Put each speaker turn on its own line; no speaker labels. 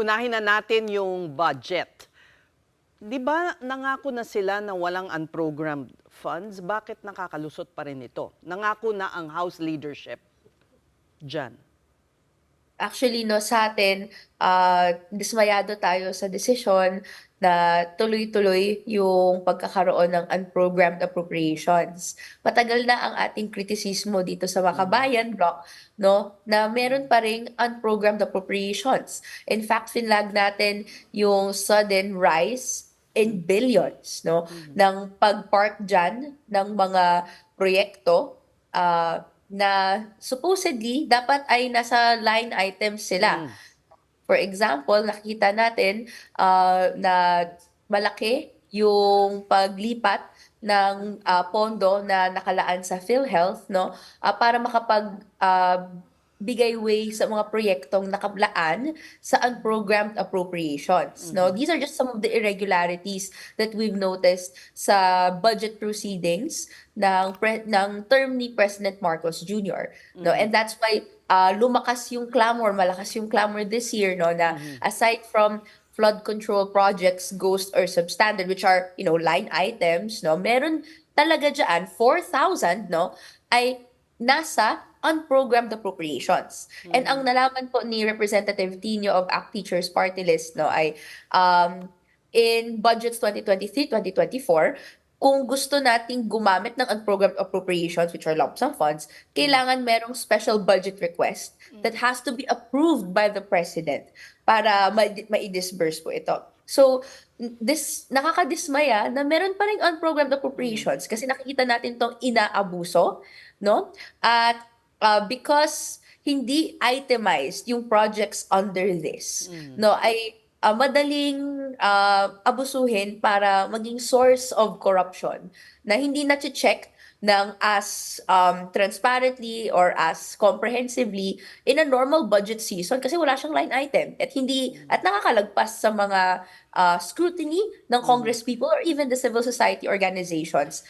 Unahin na natin yung budget. 'Di ba nangako na sila na walang unprogrammed funds? Bakit nakakalusot pa rin ito? Nangako na ang House leadership diyan.
Actually 'no, sa'tin, dismayado tayo sa desisyon na tuloy-tuloy yung pagkakaroon ng unprogrammed appropriations. Matagal na ang ating kritisismo dito sa Makabayan Block 'no, na meron pa ring unprogrammed appropriations. In fact, finlag natin yung sudden rise in billions 'no, ng pag-park diyan ng mga proyekto, na supposedly dapat ay nasa line items sila.
Mm.
For example, nakikita natin na malaki yung paglipat ng pondo na nakalaan sa PhilHealth 'no, para bigay way sa mga proyektong nakalaan sa unprogrammed appropriations 'no. These are just some of the irregularities that we've noticed sa budget proceedings ng term ni President Marcos Jr. no. And that's why malakas yung clamor this year no, na aside from flood control projects, ghost or substandard, which are line items no, meron talaga diyan 4,000 no ay nasa unprogrammed appropriations. And ang nalaman po ni Representative Tino of ACT Teachers Party List no ay in budgets 2023-2024, kung gusto nating gumamit ng unprogrammed appropriations, which are lump sum funds, kailangan merong special budget request that has to be approved by the President para mai-disburse po ito. So, nakakadismaya na meron pa ring unprogrammed appropriations kasi nakikita natin tong inaabuso, no? At because hindi itemized yung projects under this, no, ay madaling abusuhin para maging source of corruption na hindi na-check ng as transparently or as comprehensively in a normal budget season kasi wala siyang line item at nakakalagpas sa mga scrutiny ng Congress people or even the civil society organizations.